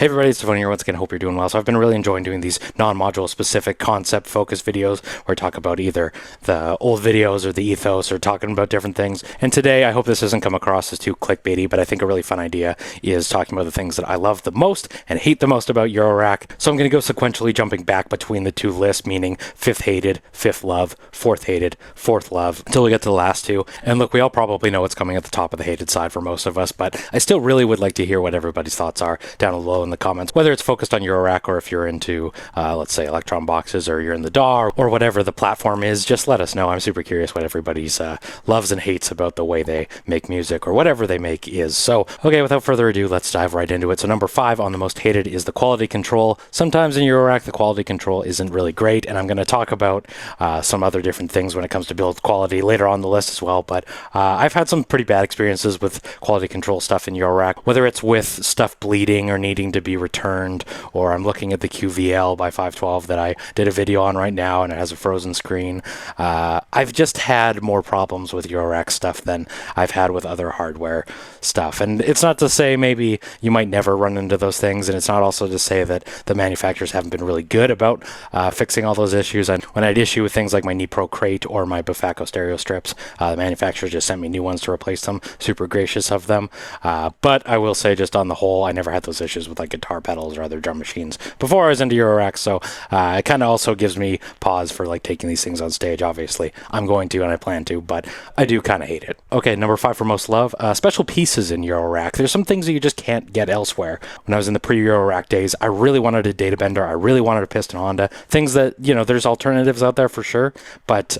Hey everybody, it's tafony here once again. Hope you're doing well. So I've been really enjoying doing these non-module specific concept focused videos where I talk about either the old videos or the ethos or talking about different things. And today, I hope this doesn't come across as too clickbaity, but I think a really fun idea is talking about the things that I love the most and hate the most about Eurorack. So I'm going to go sequentially jumping back between the two lists, meaning fifth hated, fifth love, fourth hated, fourth love, until we get to the last two. And look, we all probably know what's coming at the top of the hated side for most of us, but I still really would like to hear what everybody's thoughts are down below in the comments, whether it's focused on Eurorack or if you're into, let's say, Electron boxes or you're in the DAW or whatever the platform is. Just let us know. I'm super curious what everybody's loves and hates about the way they make music or whatever they make is. So, okay, without further ado, let's dive right into it. So number 5 on the most hated is the quality control. Sometimes in Eurorack, the quality control isn't really great, and I'm going to talk about some other different things when it comes to build quality later on the list as well, but I've had some pretty bad experiences with quality control stuff in Eurorack, whether it's with stuff bleeding or needing to be returned, or I'm looking at the QVL by 512 that I did a video on right now and it has a frozen screen. I've just had more problems with Eurorack stuff than I've had with other hardware stuff. And it's not to say maybe you might never run into those things, and it's not also to say that the manufacturers haven't been really good about fixing all those issues. And when I had issue with things like my Nipro crate or my Bufaco stereo strips, the manufacturers just sent me new ones to replace them. Super gracious of them. But I will say, just on the whole, I never had those issues with like guitar pedals or other drum machines before I was into Eurorack, so it kind of also gives me pause for like taking these things on stage. Obviously I'm going to and I plan to, but I do kind of hate it. Okay, number 5 for most love, special pieces in Eurorack. There's some things that you just can't get elsewhere. When I was in the pre-Eurorack days, I really wanted a data bender, I really wanted a piston Honda, things that, you know, there's alternatives out there for sure, but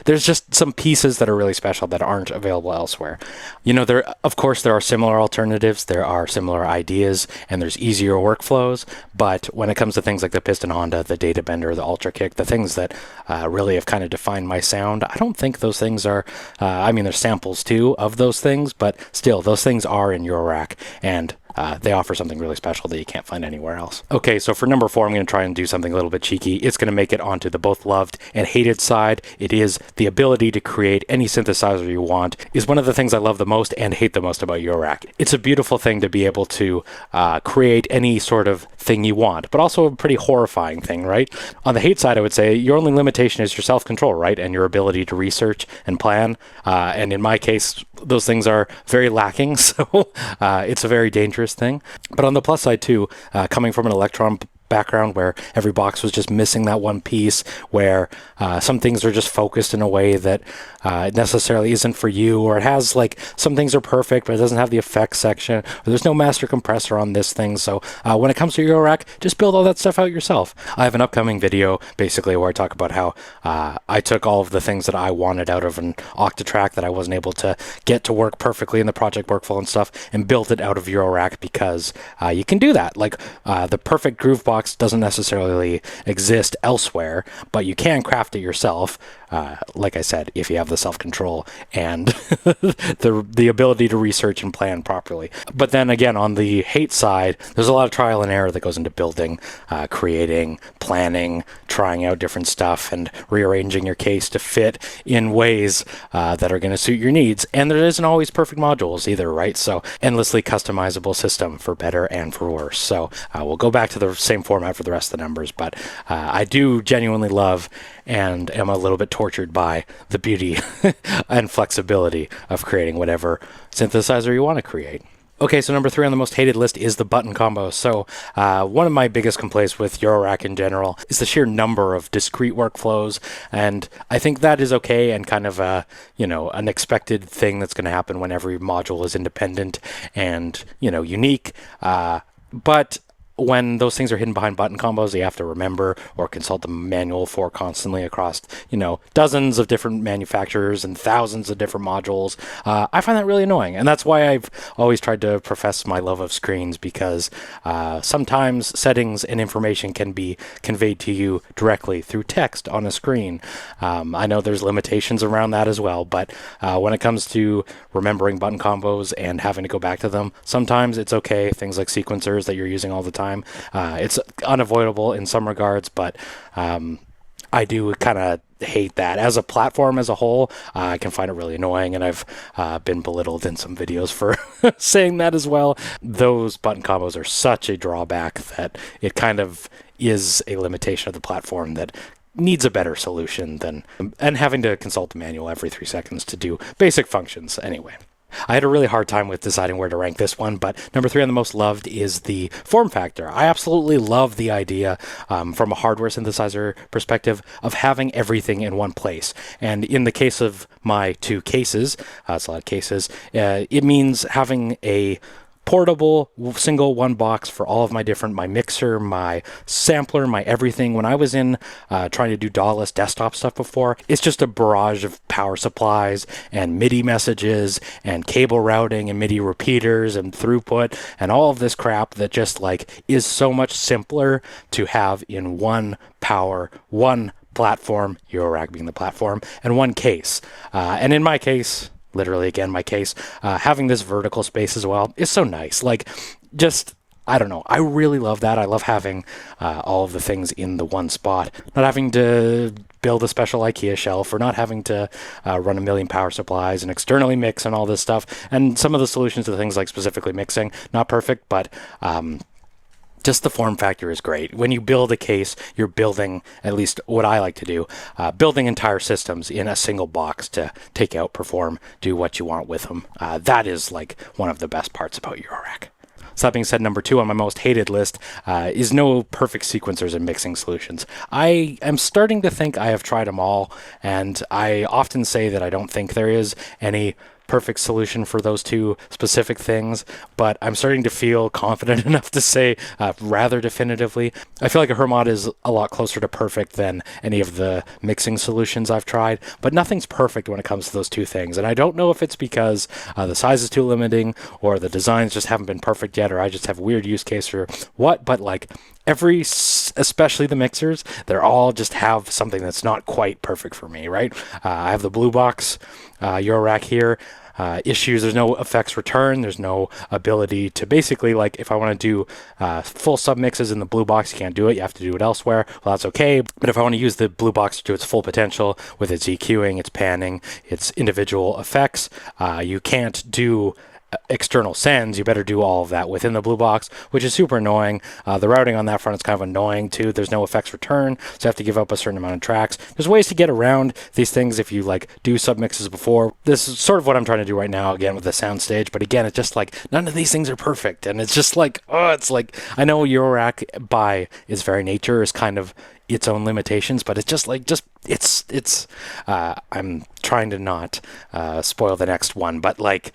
there's just some pieces that are really special that aren't available elsewhere. You know, of course there are similar alternatives, there are similar ideas, and there's easier workflows, but when it comes to things like the piston Honda, the data bender, the ultra kick, the things that really have kind of defined my sound, I don't think those things are, I mean, there's samples too of those things, but still, those things are in Eurorack, and they offer something really special that you can't find anywhere else. Okay, so for number 4, I'm going to try and do something a little bit cheeky. It's going to make it onto the both loved and hated side. It is the ability to create any synthesizer you want is one of the things I love the most and hate the most about Eurorack. It's a beautiful thing to be able to create any sort of thing you want, but also a pretty horrifying thing, right? On the hate side, I would say your only limitation is your self-control, right? And your ability to research and plan. And in my case, those things are very lacking, so it's a very dangerous thing. But on the plus side too, coming from an Electron background where every box was just missing that one piece, where some things are just focused in a way that it necessarily isn't for you, or it has like some things are perfect but it doesn't have the effects section, or there's no master compressor on this thing. So when it comes to Eurorack, just build all that stuff out yourself. I have an upcoming video basically where I talk about how I took all of the things that I wanted out of an Octatrack that I wasn't able to get to work perfectly in the project workflow and stuff, and built it out of Eurorack, because you can do that. Like the perfect groove box doesn't necessarily exist elsewhere, but you can craft it yourself. Like I said, if you have the self-control and the ability to research and plan properly. But then again, on the hate side, there's a lot of trial and error that goes into building, creating, planning, trying out different stuff, and rearranging your case to fit in ways that are going to suit your needs. And there isn't always perfect modules either, right? So endlessly customizable system for better and for worse. So we'll go back to the same format for the rest of the numbers, but I do genuinely love and am a little bit tortured by the beauty and flexibility of creating whatever synthesizer you want to create. Okay, so number 3 on the most hated list is the button combo. So one of my biggest complaints with Eurorack in general is the sheer number of discrete workflows, and I think that is okay and kind of a, you know, an expected thing that's going to happen when every module is independent and, you know, unique. But when those things are hidden behind button combos, you have to remember or consult the manual for constantly across, you know, dozens of different manufacturers and thousands of different modules. I find that really annoying, and that's why I've always tried to profess my love of screens, because sometimes settings and information can be conveyed to you directly through text on a screen. I know there's limitations around that as well, but when it comes to remembering button combos and having to go back to them, sometimes it's okay. Things like sequencers that you're using all the time, it's unavoidable in some regards, but I do kind of hate that. As a platform as a whole, I can find it really annoying, and I've been belittled in some videos for saying that as well. Those button combos are such a drawback that it kind of is a limitation of the platform that needs a better solution than and having to consult the manual every 3 seconds to do basic functions anyway. I had a really hard time with deciding where to rank this one, but number 3 on the most loved is the form factor. I absolutely love the idea, from a hardware synthesizer perspective, of having everything in one place. And in the case of my 2 cases, it's a lot of cases, it means having a portable single one box for all of my mixer, my sampler, my everything. When I was in trying to do DAW-less desktop stuff before, it's just a barrage of power supplies and MIDI messages and cable routing and MIDI repeaters and throughput and all of this crap that just like is so much simpler to have in one platform, Eurorack being the platform, and one case. And in my case, literally again my case, having this vertical space as well is so nice. Like, just, I don't know, I really love that. I love having all of the things in the one spot, not having to build a special IKEA shelf, or not having to run a million power supplies and externally mix and all this stuff. And some of the solutions to things like specifically mixing, not perfect, but just the form factor is great. When you build a case, you're building, at least what I like to do, building entire systems in a single box to take out, perform, do what you want with them. That is like one of the best parts about Eurorack. So that being said, number 2 on my most hated list is no perfect sequencers and mixing solutions. I am starting to think I have tried them all, and I often say that I don't think there is any perfect solution for those 2 specific things, but I'm starting to feel confident enough to say rather definitively, I feel like a Hermod is a lot closer to perfect than any of the mixing solutions I've tried, but nothing's perfect when it comes to those 2 things. And I don't know if it's because the size is too limiting, or the designs just haven't been perfect yet, or I just have a weird use case or what, but like especially the mixers, they're all just have something that's not quite perfect for me, right? I have the blue box Eurorack here. Issues, there's no effects return, there's no ability to basically, like, if I want to do full submixes in the blue box, you can't do it, you have to do it elsewhere. Well, that's okay, but if I want to use the blue box to its full potential with its EQing, its panning, its individual effects, you can't do external sends. You better do all of that within the blue box, which is super annoying. The routing on that front is kind of annoying too. There's no effects return, so you have to give up a certain amount of tracks. There's ways to get around these things if you like do submixes before. This is sort of what I'm trying to do right now, again, with the soundstage, but again, it's just like none of these things are perfect, and it's just like, it's like, I know Eurorack by its very nature is kind of its own limitations, but it's just like, it's I'm trying to not spoil the next one, but like,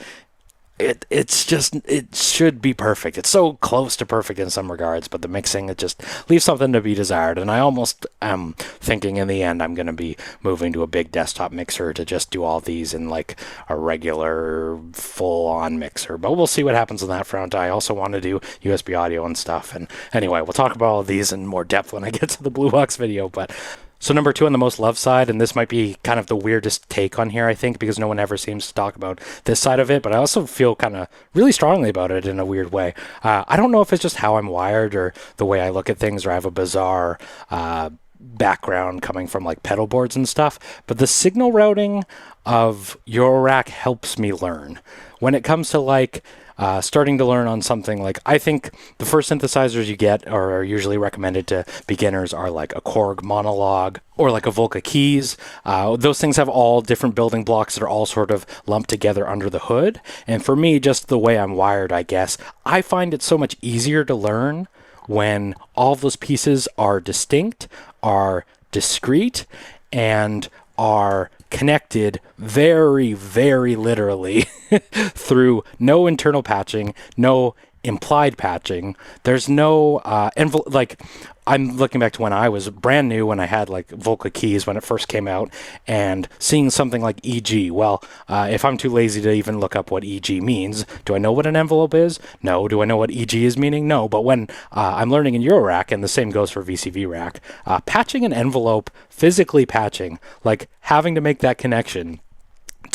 it's just, it should be perfect. It's so close to perfect in some regards, but the mixing, it just leaves something to be desired. And I almost am thinking in the end I'm going to be moving to a big desktop mixer to just do all these in like a regular full-on mixer. But we'll see what happens on that front. I also want to do USB audio and stuff. And anyway, we'll talk about all of these in more depth when I get to the Blue Box video. But so number 2 on the most loved side, and this might be kind of the weirdest take on here, I think, because no one ever seems to talk about this side of it, but I also feel kind of really strongly about it in a weird way. I don't know if it's just how I'm wired or the way I look at things, or I have a bizarre background coming from like pedal boards and stuff, but the signal routing of Eurorack helps me learn. When it comes to like starting to learn on something, like, I think the first synthesizers you get are usually recommended to beginners are like a Korg Monologue or like a Volca Keys. Those things have all different building blocks that are all sort of lumped together under the hood. And for me, just the way I'm wired, I guess, I find it so much easier to learn when all of those pieces are distinct, are discrete, and are connected very, very literally through no internal patching, no implied patching. There's no envelope. Like, I'm looking back to when I was brand new, when I had like Volca Keys when it first came out, and seeing something like EG. Well, if I'm too lazy to even look up what EG means, do I know what an envelope is? No. Do I know what EG is meaning? No. But when I'm learning in Eurorack, and the same goes for VCV Rack, patching an envelope, physically patching, like having to make that connection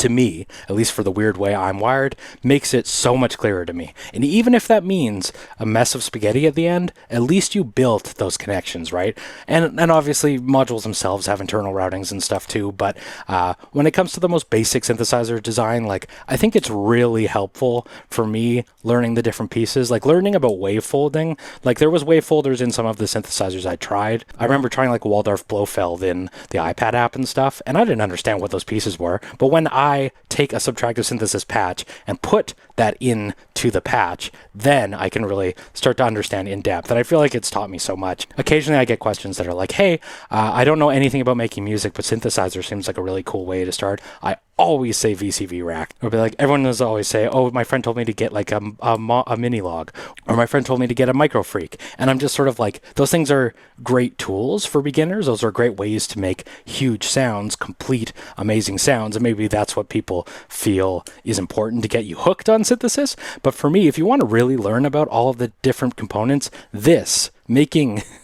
to me, at least for the weird way I'm wired, makes it so much clearer to me. And even if that means a mess of spaghetti at the end, at least you built those connections, right? And obviously modules themselves have internal routings and stuff too, but when it comes to the most basic synthesizer design, like I think it's really helpful for me learning the different pieces, like learning about wave folding. Like there was wave folders in some of the synthesizers I tried. I remember trying like Waldorf Blofeld in the iPad app and stuff, and I didn't understand what those pieces were, but when I take a subtractive synthesis patch and put that into the patch, then I can really start to understand in depth. And I feel like it's taught me so much. Occasionally I get questions that are like, hey, I don't know anything about making music, but synthesizer seems like a really cool way to start. I always say VCV rack. Or be like, everyone does always say, oh, my friend told me to get like a mini log, or my friend told me to get a micro freak. And I'm just sort of like, those things are great tools for beginners. Those are great ways to make huge sounds, complete, amazing sounds. And maybe that's what people feel is important to get you hooked on synthesis. But for me, if you want to really learn about all of the different components,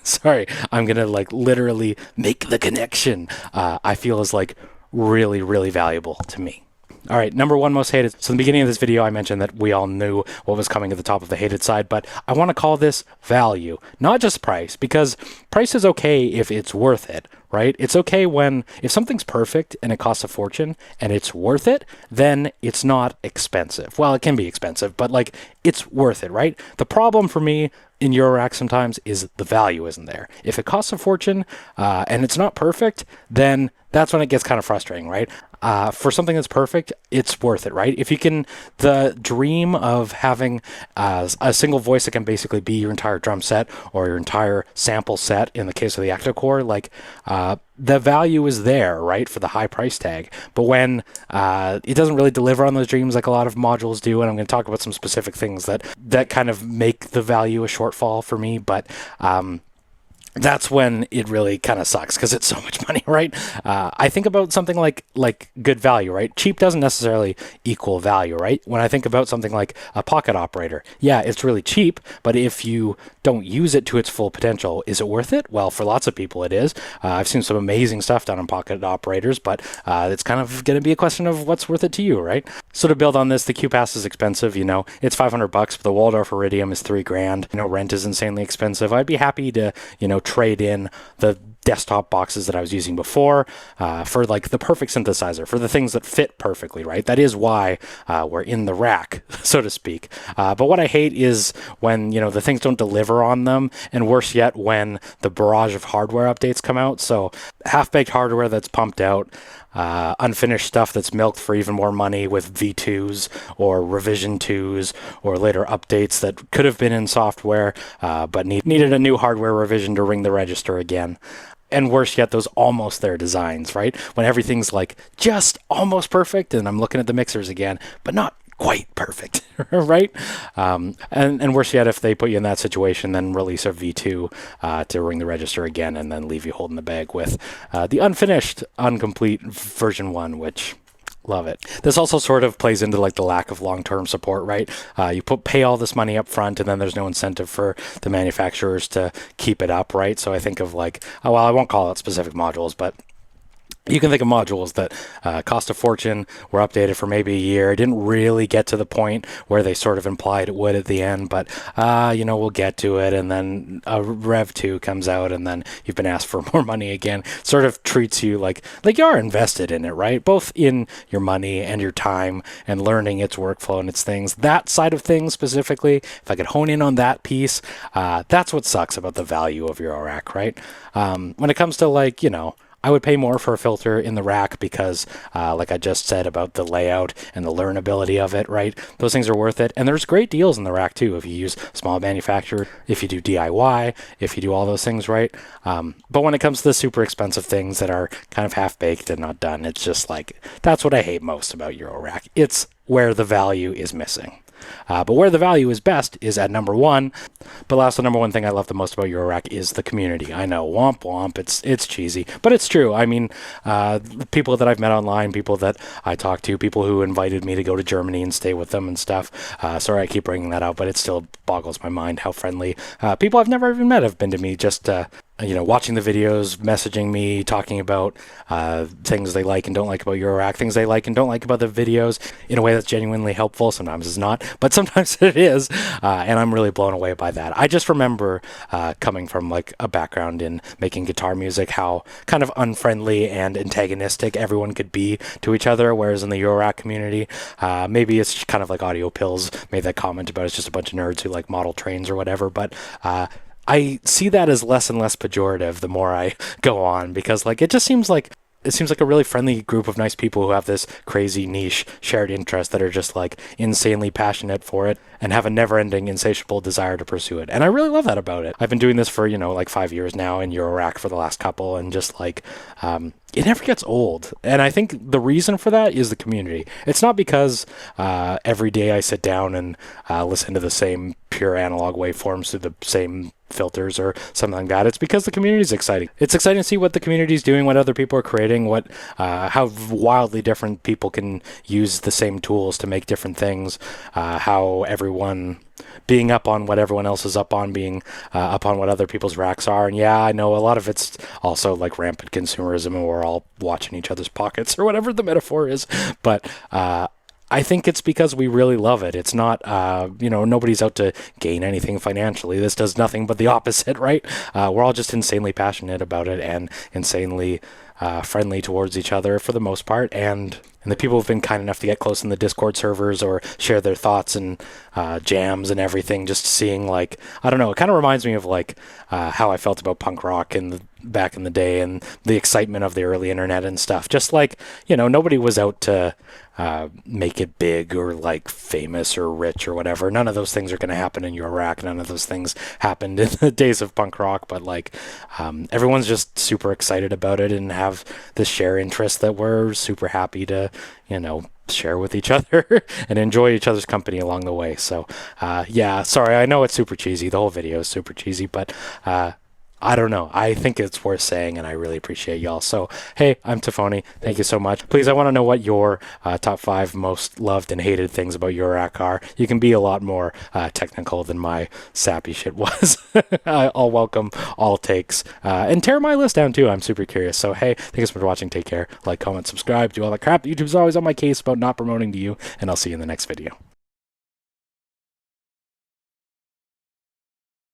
sorry, I'm going to like literally make the connection, I feel is like really, really valuable to me. All right, number one most hated. So in the beginning of this video, I mentioned that we all knew what was coming at the top of the hated side, but I want to call this value, not just price, because price is okay if it's worth it, right? It's okay if something's perfect and it costs a fortune and it's worth it, then it's not expensive. Well, it can be expensive, but like it's worth it, right? The problem for me in Eurorack sometimes is the value isn't there. If it costs a fortune and it's not perfect, then that's when it gets kind of frustrating, right? For something that's perfect, it's worth it, right? If you can, the dream of having a single voice that can basically be your entire drum set or your entire sample set in the case of the Octa-Core, like the value is there, right, for the high price tag. But when it doesn't really deliver on those dreams like a lot of modules do, and I'm going to talk about some specific things that kind of make the value a shortfall for me, but that's when it really kind of sucks because it's so much money, right? I think about something like good value, right? Cheap doesn't necessarily equal value, right? When I think about something like a pocket operator, yeah, it's really cheap, but if you don't use it to its full potential, is it worth it? Well, for lots of people it is. I've seen some amazing stuff done on pocket operators, but it's kind of going to be a question of what's worth it to you, right? So to build on this, the QPass is expensive, it's $500, but the Waldorf Iridium is $3,000. Rent is insanely expensive. I'd be happy to, trade in the desktop boxes that I was using before for like the perfect synthesizer, for the things that fit perfectly, right? That is why we're in the rack, so to speak. But what I hate is when, the things don't deliver on them, and worse yet, when the barrage of hardware updates come out. So half-baked hardware that's pumped out, unfinished stuff that's milked for even more money with V2s or revision 2s or later updates that could have been in software but needed a new hardware revision to ring the register again. And worse yet, those almost there designs, right? When everything's like just almost perfect and I'm looking at the mixers again, but not quite perfect, right? And worse yet, if they put you in that situation, then release a V2 to ring the register again and then leave you holding the bag with the unfinished, incomplete version 1, which... love it. This also sort of plays into like the lack of long-term support, right? You pay all this money up front and then there's no incentive for the manufacturers to keep it up, right? So I think of like, I won't call out specific modules, but you can think of modules that cost a fortune, were updated for maybe a year, didn't really get to the point where they sort of implied it would at the end, but, we'll get to it, and then a Rev 2 comes out, and then you've been asked for more money again. Sort of treats you like you are invested in it, right? Both in your money and your time and learning its workflow and its things. That side of things specifically, if I could hone in on that piece, that's what sucks about the value of Eurorack, right? When it comes to I would pay more for a filter in the rack because, like I just said about the layout and the learnability of it, right? Those things are worth it. And there's great deals in the rack too if you use small manufacturer, if you do DIY, if you do all those things right. But when it comes to the super expensive things that are kind of half-baked and not done, it's just like, that's what I hate most about Eurorack. It's where the value is missing. But where the value is best is at number one. But last, the number one thing I love the most about Eurorack is the community. I know, womp womp, it's cheesy, but it's true. I mean, people that I've met online, people that I talk to, people who invited me to go to Germany and stay with them and stuff. Sorry I keep bringing that up, but it still boggles my mind how friendly people I've never even met have been to me just watching the videos, messaging me, talking about things they like and don't like about Eurorack, things they like and don't like about the videos in a way that's genuinely helpful. Sometimes it's not, but sometimes it is. And I'm really blown away by that. I just remember coming from like a background in making guitar music, how kind of unfriendly and antagonistic everyone could be to each other. Whereas in the Eurorack community, maybe it's kind of like Audio Pills made that comment about it's just a bunch of nerds who like model trains or whatever. But I see that as less and less pejorative the more I go on, because like it seems like a really friendly group of nice people who have this crazy niche shared interest that are just like insanely passionate for it and have a never-ending insatiable desire to pursue it. And I really love that about it. I've been doing this for, like 5 years now in Eurorack for the last couple, and just like it never gets old. And I think the reason for that is the community. It's not because every day I sit down and listen to the same pure analog waveforms through the same filters or something like that. It's because the community is exciting. It's exciting to see what the community is doing, what other people are creating, how wildly different people can use the same tools to make different things, how everyone being up on what everyone else is up on, being up on what other people's racks are. And yeah, I know a lot of it's also like rampant consumerism and we're all watching each other's pockets or whatever the metaphor is. But I think it's because we really love it. It's not, nobody's out to gain anything financially. This does nothing but the opposite, right? We're all just insanely passionate about it and insanely friendly towards each other for the most part. And the people who've been kind enough to get close in the Discord servers or share their thoughts and jams and everything, just seeing like, I don't know, it kind of reminds me of like how I felt about punk rock back in the day and the excitement of the early internet and stuff. Just like, nobody was out to make it big or like famous or rich or whatever. None of those things are going to happen in Eurorack. None of those things happened in the days of punk rock, but like everyone's just super excited about it and have this share interest that we're super happy to, share with each other and enjoy each other's company along the way. So yeah, sorry, I know it's super cheesy. The whole video is super cheesy, but I don't know. I think it's worth saying, and I really appreciate y'all. So, hey, I'm Tafony. Thank you so much. Please, I want to know what your top 5 most loved and hated things about Eurorack are. You can be a lot more technical than my sappy shit was. I'll welcome all takes. And tear my list down, too. I'm super curious. So, hey, thanks for watching. Take care. Like, comment, subscribe, do all that crap. YouTube's always on my case about not promoting to you, and I'll see you in the next video.